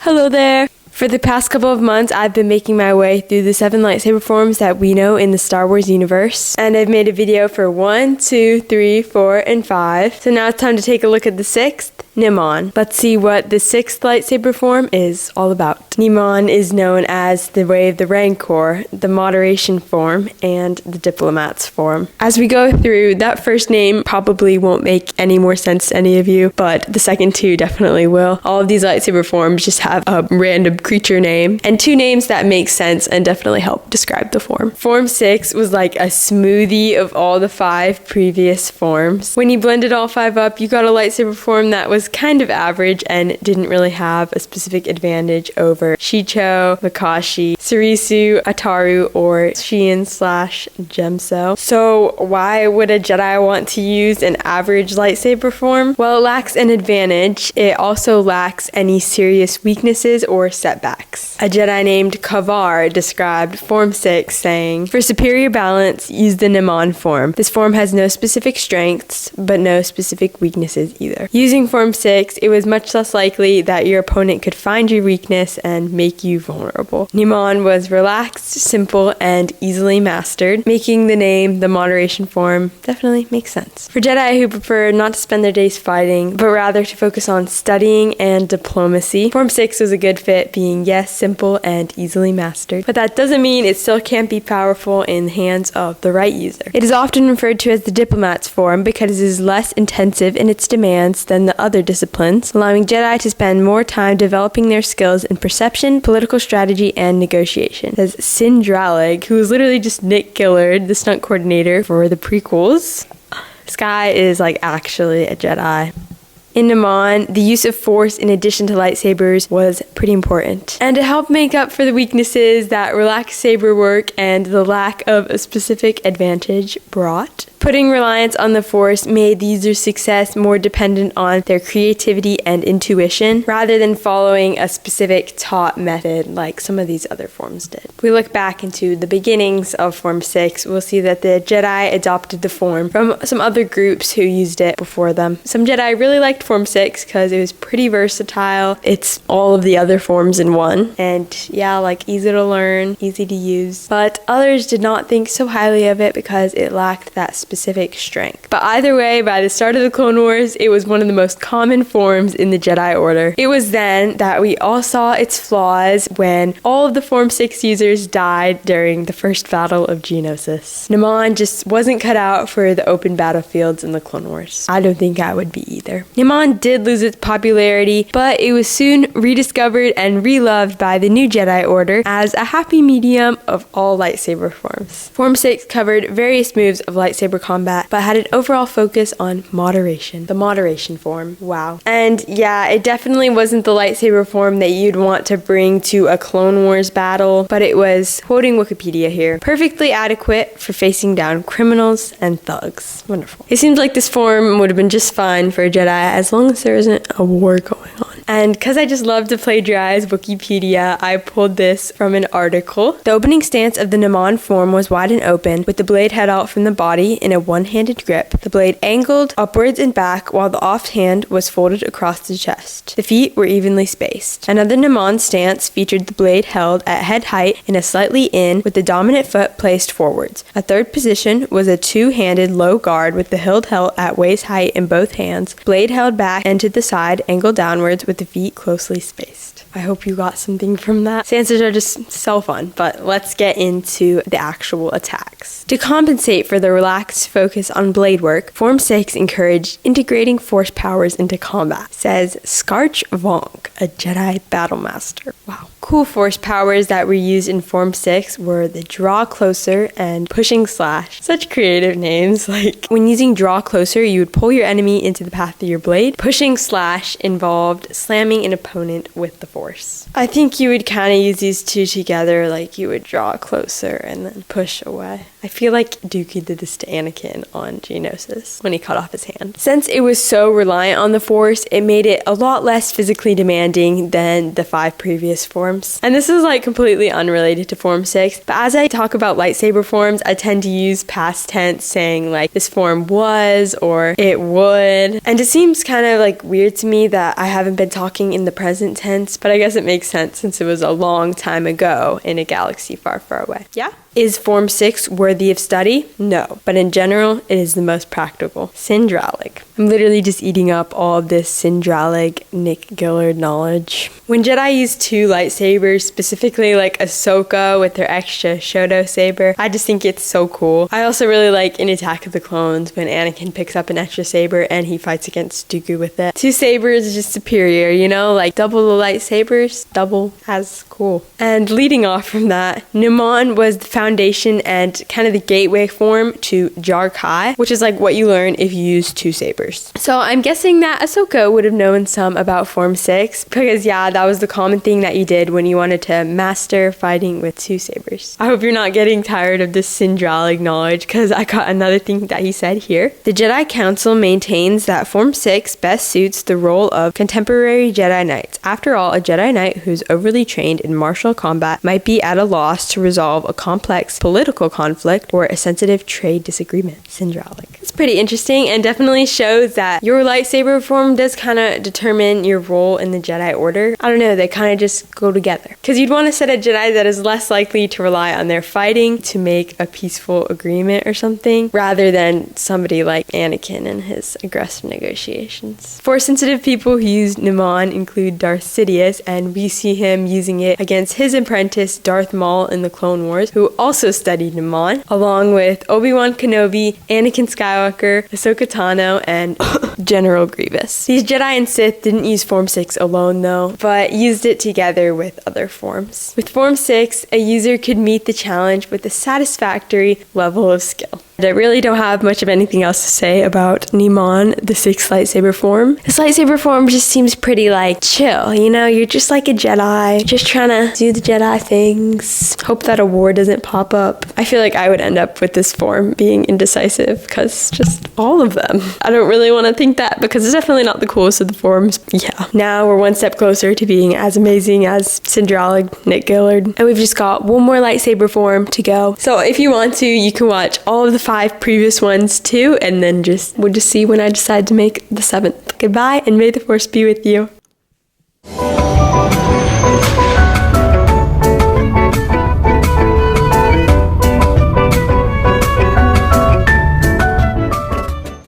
Hello there! For the past couple of months, I've been making my way through the 7 lightsaber forms that we know in the Star Wars universe. And I've made a video for 1, 2, 3, 4, and 5. So now it's time to take a look at the 6th, Niman. Let's see what the 6th lightsaber form is all about. Niman is known as the Way of the Rancor, the Moderation form, and the Diplomat's form. As we go through, that first name probably won't make any more sense to any of you, but the second two definitely will. All of these lightsaber forms just have a random creature name and 2 names that make sense and definitely help describe the form. Form 6 was like a smoothie of all the 5 previous forms. When you blended all 5 up, you got a lightsaber form that was kind of average and didn't really have a specific advantage over Shicho, Makashi, Sarisu, Ataru, or Shiin/Gemso. So why would a Jedi want to use an average lightsaber form? Well, it lacks an advantage. It also lacks any serious weaknesses or setbacks. A Jedi named Kavar described Form 6 saying, "For superior balance, use the Niman form. This form has no specific strengths, but no specific weaknesses either." Using Form 6, it was much less likely that your opponent could find your weakness and make you vulnerable. Niman was relaxed, simple, and easily mastered, making the name the Moderation form definitely makes sense. For Jedi who prefer not to spend their days fighting, but rather to focus on studying and diplomacy, Form 6 was a good fit, being yes, simple, and easily mastered. But that doesn't mean it still can't be powerful in the hands of the right user. It is often referred to as the Diplomat's form because it is less intensive in its demands than the other disciplines, allowing Jedi to spend more time developing their skills in perception, political strategy, and negotiation. Says Sindralig, who is literally just Nick Gillard, the stunt coordinator for the prequels. This guy is like actually a Jedi. In Niman, the use of force in addition to lightsabers was pretty important. And to help make up for the weaknesses that relaxed saber work and the lack of a specific advantage brought, putting reliance on the force made the user's success more dependent on their creativity and intuition rather than following a specific taught method like some of these other forms did. If we look back into the beginnings of Form 6, we'll see that the Jedi adopted the form from some other groups who used it before them. Some Jedi really liked Form 6 because it was pretty versatile. It's all of the other forms in one. And yeah, like easy to learn, easy to use. But others did not think so highly of it because it lacked that specific strength. But either way, by the start of the Clone Wars, it was one of the most common forms in the Jedi Order. It was then that we all saw its flaws when all of the Form 6 users died during the first battle of Geonosis. Niman just wasn't cut out for the open battlefields in the Clone Wars. I don't think I would be either. Niman did lose its popularity, but it was soon rediscovered and reloved by the new Jedi Order as a happy medium of all lightsaber forms. Form 6 covered various moves of lightsaber combat, but had an overall focus on moderation. The Moderation form. Wow. And yeah, it definitely wasn't the lightsaber form that you'd want to bring to a Clone Wars battle, but it was, quoting Wikipedia here, perfectly adequate for facing down criminals and thugs. Wonderful. It seems like this form would have been just fine for a Jedi as long as there isn't a war going on. And because I just love to plagiarize Wikipedia, I pulled this from an article. The opening stance of the Niman form was wide and open, with the blade held out from the body in a one-handed grip. The blade angled upwards and back, while the offhand was folded across the chest. The feet were evenly spaced. Another Niman stance featured the blade held at head height in a slightly in, with the dominant foot placed forwards. A third position was a 2-handed low guard with the hilt held at waist height in both hands, blade held back and to the side, angled downwards with the feet closely spaced. I hope you got something from that. Stances are just so fun, but let's get into the actual attacks. To compensate for the relaxed focus on blade work, Form 6 encouraged integrating force powers into combat, says Scarch Vonk, a Jedi Battlemaster. Wow. Cool force powers that were used in Form 6 were the Draw Closer and Pushing Slash. Such creative names. Like, when using Draw Closer, you would pull your enemy into the path of your blade. Pushing Slash involved slamming an opponent with the force. I think you would kind of use these two together, like you would draw closer and then push away. I feel like Dooku did this to Anakin on Geonosis when he cut off his hand. Since it was so reliant on the Force, it made it a lot less physically demanding than the 5 previous forms. And this is like completely unrelated to Form 6, but as I talk about lightsaber forms, I tend to use past tense saying like this form was or it would. And it seems kind of like weird to me that I haven't been talking in the present tense, but I guess it makes sense since it was a long time ago in a galaxy far, far away. Yeah? Is Form 6 worthy of study? No, but in general, it is the most practical. Syndralig. I'm literally just eating up all of this Syndralig Nick Gillard knowledge. When Jedi use 2 lightsabers, specifically like Ahsoka with her extra Shoto saber, I just think it's so cool. I also really like in Attack of the Clones when Anakin picks up an extra saber and he fights against Dooku with it. 2 sabers is just superior, you know? Like double the lightsabers, double as cool. And leading off from that, Niman was the foundation and kind of the gateway form to Jar Kai, which is like what you learn if you use 2 sabers. So I'm guessing that Ahsoka would have known some about Form 6 because yeah, that was the common thing that you did when you wanted to master fighting with 2 sabers. I hope you're not getting tired of this Syndralig knowledge because I got another thing that he said here. The Jedi Council maintains that Form 6 best suits the role of contemporary Jedi Knights. After all, a Jedi Knight who's overly trained in martial combat might be at a loss to resolve a complex political conflict or a sensitive trade disagreement. Syndralig. It's pretty interesting and definitely shows that your lightsaber form does kind of determine your role in the Jedi Order. I don't know, they kind of just go together. Because you'd want to set a Jedi that is less likely to rely on their fighting to make a peaceful agreement or something, rather than somebody like Anakin and his aggressive negotiations. Force-sensitive people who use Niman include Darth Sidious, and we see him using it against his apprentice Darth Maul in the Clone Wars, who also studied Niman, along with Obi-Wan Kenobi, Anakin Skywalker, Ahsoka Tano, and General Grievous. These Jedi and Sith didn't use Form 6 alone though, but used it together with other forms. With Form 6, a user could meet the challenge with a satisfactory level of skill. I really don't have much of anything else to say about Niman, the 6th lightsaber form. This lightsaber form just seems pretty like chill, you know? You're just like a Jedi, just trying to do the Jedi things. Hope that a war doesn't pop up. I feel like I would end up with this form being indecisive because just all of them. I don't really want to think that because it's definitely not the coolest of the forms. Yeah. Now we're one step closer to being as amazing as Syndralig, Nick Gillard. And we've just got one more lightsaber form to go. So if you want to, you can watch all of the 5 previous ones too, and then we'll just see when I decide to make the 7th. Goodbye, and may the Force be with you.